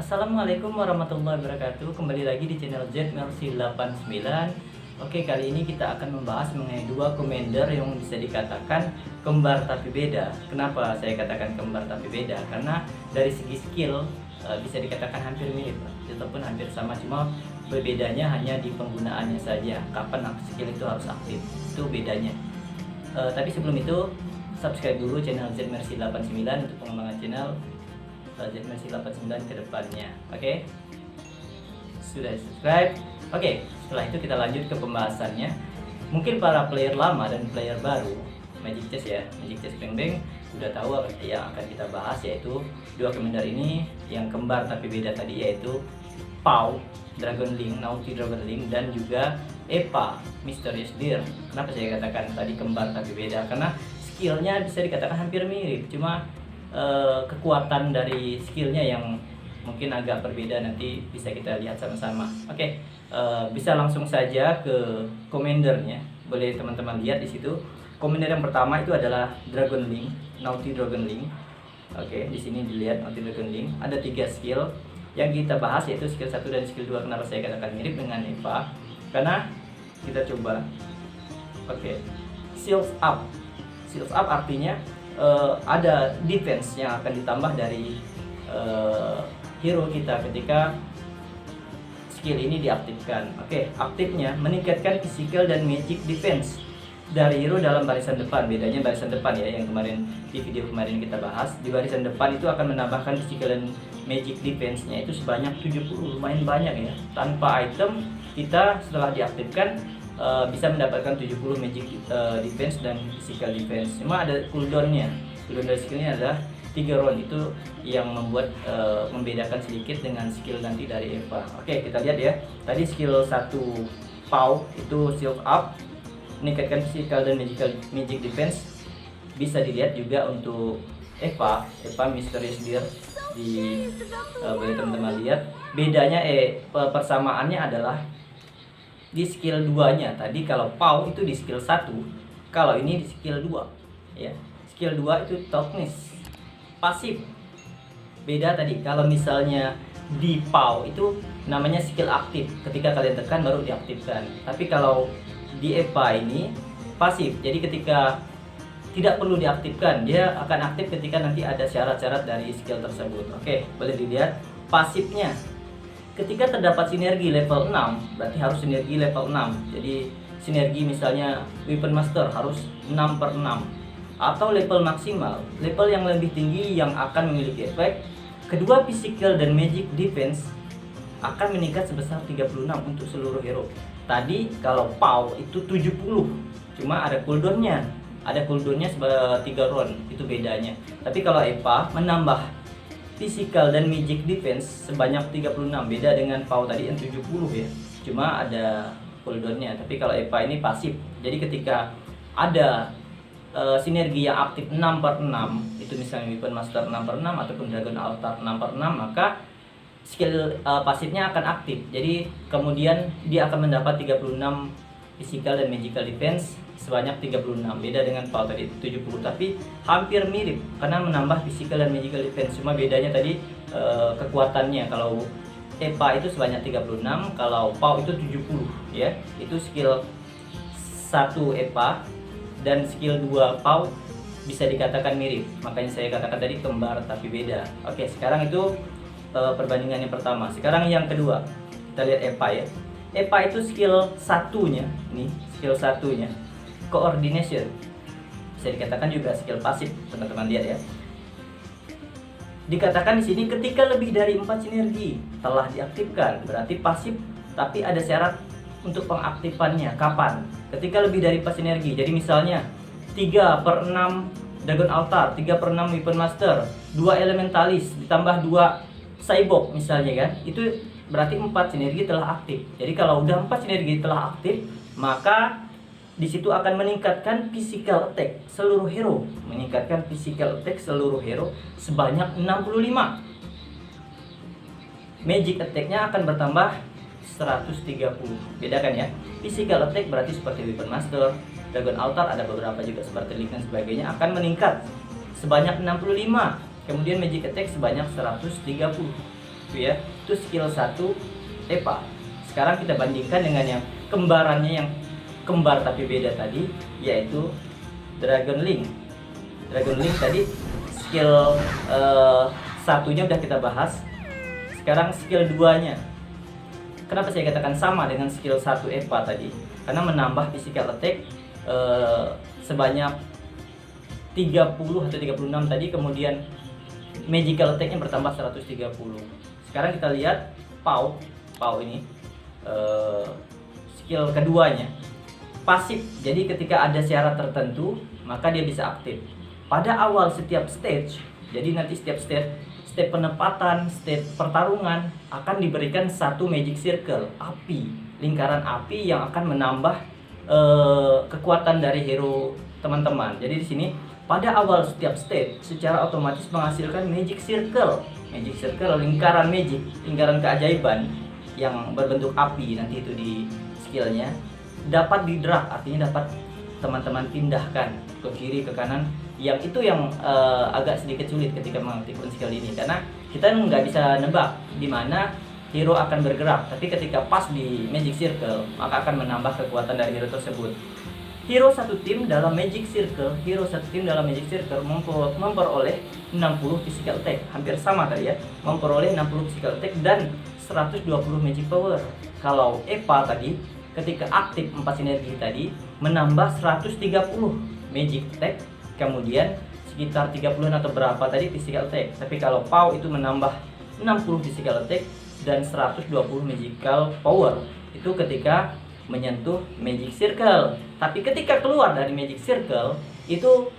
Assalamualaikum warahmatullahi wabarakatuh. Kembali lagi di channel ZMercy89. Oke, kali ini kita akan membahas mengenai dua commander yang bisa dikatakan kembar tapi beda. Kenapa saya katakan kembar tapi beda? Karena dari segi skill bisa dikatakan hampir mirip ataupun hampir sama, cuma berbedanya hanya di penggunaannya saja. Kapan skill itu harus aktif, itu bedanya. Tapi sebelum itu, subscribe dulu channel ZMercy89 untuk pengembangan channel ZMercy89 ke depannya. Oke, sudah subscribe. Oke, setelah itu kita lanjut ke pembahasannya. Mungkin para player lama dan player baru Magic Chess ya, Magic Chess Bang Bang sudah tahu apa yang akan kita bahas, yaitu dua commander ini yang kembar tapi beda tadi, yaitu Pau Dragon Link, Naughty Dragon Link, dan juga Epa Mysterious Deer. Kenapa saya katakan tadi kembar tapi beda? Karena skillnya bisa dikatakan hampir mirip, cuma kekuatan dari skillnya yang mungkin agak berbeda. Nanti bisa kita lihat sama-sama. Oke, bisa langsung saja ke commandernya. Boleh teman-teman lihat di situ. Commander yang pertama itu adalah Dragon Link, Naughty Dragon Link. Oke, di sini dilihat Naughty Dragon Link. Ada 3 skill yang kita bahas, yaitu skill 1 dan skill 2. Kenapa saya katakan mirip dengan Eva? Karena kita coba. Oke, Shields Up. Shields Up artinya ada defense yang akan ditambah dari hero kita ketika skill ini diaktifkan. Oke, aktifnya meningkatkan physical dan magic defense dari hero dalam barisan depan. Bedanya barisan depan ya, yang kemarin di video kemarin kita bahas. Di barisan depan itu akan menambahkan physical dan magic defense-nya itu sebanyak 70, lumayan banyak ya. Tanpa item kita setelah diaktifkan bisa mendapatkan 70 magic defense dan physical defense. Cuma ada cooldownnya. Cooldown dari skillnya adalah 3 round. Itu yang membuat membedakan sedikit dengan skill nanti dari Eva. Oke, kita lihat ya. Tadi skill 1 Pau itu Shield Up, meningkatkan physical dan magic defense. Bisa dilihat juga untuk Eva Mysterious Deer. Boleh teman-teman lihat. Bedanya persamaannya adalah di skill 2-nya. Tadi kalau Pau itu di skill 1, kalau ini di skill 2 ya. Skill 2 itu toughness, pasif. Beda tadi, kalau misalnya di Pau itu namanya skill aktif, ketika kalian tekan baru diaktifkan. Tapi kalau di Eva ini pasif, jadi ketika tidak perlu diaktifkan, dia akan aktif ketika nanti ada syarat-syarat dari skill tersebut. Oke, boleh dilihat pasifnya. Ketika terdapat sinergi level 6, berarti harus sinergi level 6. Jadi sinergi misalnya Weapon Master harus 6/6. Atau level maksimal, level yang lebih tinggi yang akan memiliki efek kedua physical dan magic defense akan meningkat sebesar 36 untuk seluruh hero. Tadi kalau Pau itu 70, cuma ada cooldownnya. Ada cooldownnya 3 round, itu bedanya. Tapi kalau Eva menambah physical dan magic defense sebanyak 36, beda dengan Pau tadi yang 70 ya, cuma ada cooldownnya. Tapi kalau Eva ini pasif, jadi ketika ada sinergi yang aktif 6/6, itu misalnya Weapon Master 6/6 ataupun Dragon Altar 6/6, maka skill pasifnya akan aktif. Jadi kemudian dia akan mendapat 36 physical dan magical defense sebanyak 36. Beda dengan Pau tadi 70, tapi hampir mirip karena menambah physical dan magical defense. Cuma bedanya tadi kekuatannya. Kalau Eva itu sebanyak 36, kalau Pau itu 70 ya. Itu skill 1 Eva dan skill 2 Pau bisa dikatakan mirip. Makanya saya katakan tadi kembar tapi beda. Oke, sekarang itu perbandingan yang pertama. Sekarang yang kedua. Kita lihat Eva ya. Eva itu skill 1-nya, nih skill 1-nya coordination, bisa dikatakan juga skill pasif. Teman-teman lihat ya. Dikatakan di sini ketika lebih dari 4 sinergi telah diaktifkan, berarti pasif, tapi ada syarat untuk pengaktifannya. Kapan? Ketika lebih dari 4 sinergi. Jadi misalnya 3/6 Dragon Altar, 3/6 Weapon Master, 2 Elementalis ditambah 2 Cyborg misalnya kan, itu berarti 4 sinergi telah aktif. Jadi kalau udah 4 sinergi telah aktif, maka di situ akan meningkatkan physical attack seluruh hero, meningkatkan physical attack seluruh hero sebanyak 65. Magic attack-nya akan bertambah 130. Bedakan ya. Physical attack berarti seperti Weapon Master, Dragon Altar, ada beberapa juga seperti Link dan sebagainya, akan meningkat sebanyak 65. Kemudian magic attack sebanyak 130. itu ya. Itu skill 1 EPA. Sekarang kita bandingkan dengan yang kembarannya, yang kembar tapi beda tadi, yaitu Dragon Link. Dragon Link tadi skill satunya udah kita bahas. Sekarang skill 2-nya. Kenapa saya katakan sama dengan skill 1 EPA tadi? Karena menambah physical attack sebanyak 30 atau 36 tadi, kemudian magical attack-nya bertambah 130. Sekarang kita lihat PAU ini skill keduanya pasif. Jadi ketika ada syarat tertentu maka dia bisa aktif pada awal setiap stage. Jadi nanti setiap step penempatan, step pertarungan akan diberikan satu magic circle api, lingkaran api yang akan menambah kekuatan dari hero teman-teman. Jadi di sini pada awal setiap stage secara otomatis menghasilkan magic circle, lingkaran magic, lingkaran keajaiban yang berbentuk api. Nanti itu di skillnya dapat di drag, artinya dapat teman-teman pindahkan ke kiri ke kanan. Yang itu yang agak sedikit sulit ketika mengaktifkan skill ini, karena kita nggak bisa nebak di mana hero akan bergerak. Tapi ketika pas di magic circle maka akan menambah kekuatan dari hero tersebut. Hero satu tim dalam magic circle memperoleh 60 physical attack, hampir sama tadi ya, memperoleh 60 physical attack dan 120 magic power. Kalau EPA tadi ketika aktif 4 sinergi tadi menambah 130 magic attack, kemudian sekitar 30-an atau berapa tadi physical attack. Tapi kalau PAU itu menambah 60 physical attack dan 120 magical power. Itu ketika menyentuh magic circle. Tapi ketika keluar dari magic circle itu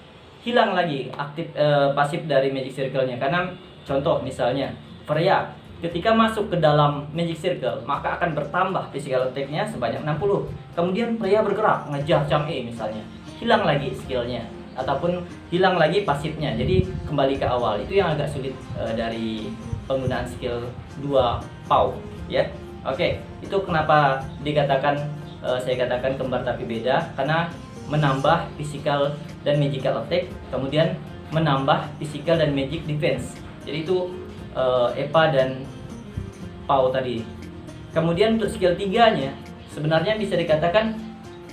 hilang lagi aktif pasif dari magic circle-nya. Karena contoh misalnya Freya ketika masuk ke dalam magic circle maka akan bertambah physical attack-nya sebanyak 60. Kemudian Freya bergerak ngejar Chang'e misalnya, hilang lagi skill-nya ataupun hilang lagi pasifnya. Jadi kembali ke awal. Itu yang agak sulit dari penggunaan skill 2 PAU ya. Oke, itu kenapa dikatakan saya katakan kembar tapi beda, karena menambah physical dan magical attack, kemudian menambah physical dan magic defense. Jadi itu EPA dan PAU tadi. Kemudian untuk skill 3-nya sebenarnya bisa dikatakan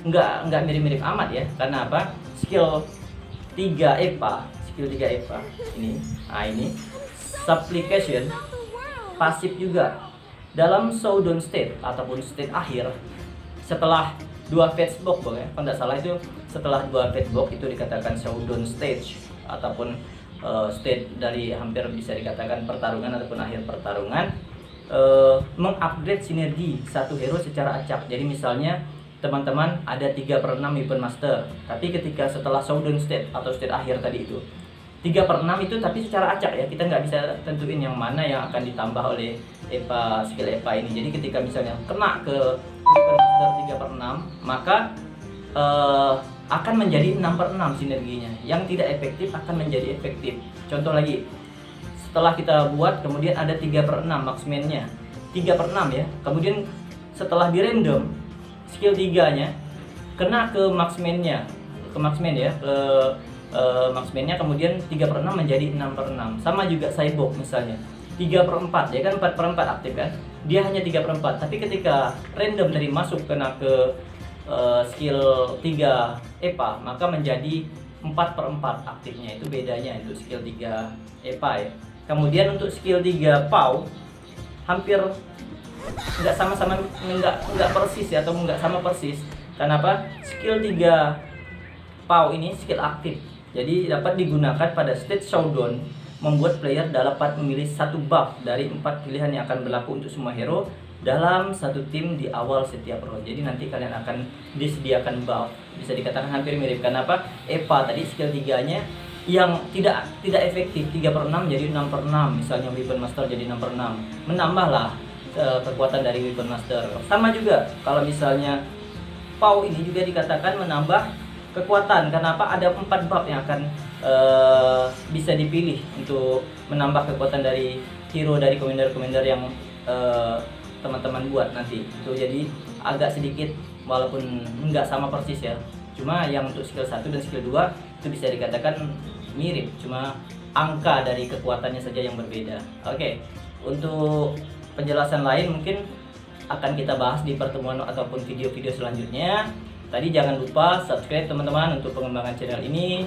nggak mirip-mirip amat ya. Karena apa? Skill 3 EPA ini, ini supplication pasif juga dalam showdown state ataupun state akhir. Setelah 2 phase box, kalau tidak salah itu setelah 2 phase box itu dikatakan showdown stage ataupun state dari hampir bisa dikatakan pertarungan ataupun akhir pertarungan, mengupgrade sinergi satu hero secara acak. Jadi misalnya teman-teman ada 3/6 weapon master, tapi ketika setelah showdown state atau state akhir tadi itu 3/6 itu tapi secara acak ya, kita nggak bisa tentuin yang mana yang akan ditambah oleh EPA, skill EPA ini. Jadi ketika misalnya kena ke weapon master 3/6 maka akan menjadi 6/6 sinerginya. Yang tidak efektif akan menjadi efektif. Contoh lagi, setelah kita buat kemudian ada 3/6 marksman-nya 3/6 ya, kemudian setelah di random skill 3-nya kena ke marksman-nya, marksman-nya kemudian 3/6 menjadi 6/6. Sama juga cyborg misalnya 3/4, ya kan 4/4 aktif kan, dia hanya 3/4, tapi ketika random tadi masuk kena ke skill 3 EPA maka menjadi 4/4 aktifnya. Itu bedanya itu skill 3 EPA ya. Kemudian untuk skill 3 PAU hampir nggak persis ya, atau nggak sama persis. Kenapa? Skill 3 PAU ini skill aktif, jadi dapat digunakan pada stage showdown, membuat player dapat memilih satu buff dari 4 pilihan yang akan berlaku untuk semua hero dalam satu tim di awal setiap round. Jadi nanti kalian akan disediakan buff. Bisa dikatakan hampir mirip. Kenapa? EPA tadi skill 3-nya yang tidak efektif 3/6 jadi 6/6, misalnya weapon master jadi 6/6, menambahlah kekuatan dari weapon master. Sama juga kalau misalnya PAU ini juga dikatakan menambah kekuatan. Kenapa? Ada 4 buff yang akan bisa dipilih untuk menambah kekuatan dari hero dari commander yang teman-teman buat nanti. Itu jadi agak sedikit, walaupun nggak sama persis ya, cuma yang untuk skill 1 dan skill 2 itu bisa dikatakan mirip, cuma angka dari kekuatannya saja yang berbeda. Oke. Untuk penjelasan lain mungkin akan kita bahas di pertemuan ataupun video-video selanjutnya. Tadi jangan lupa subscribe teman-teman untuk pengembangan channel ini.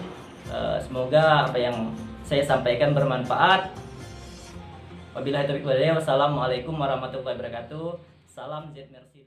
Semoga apa yang saya sampaikan bermanfaat. Wabillahi taufiq wal hidayah. Wassalamualaikum warahmatullahi wabarakatuh. Salam Z Mercy.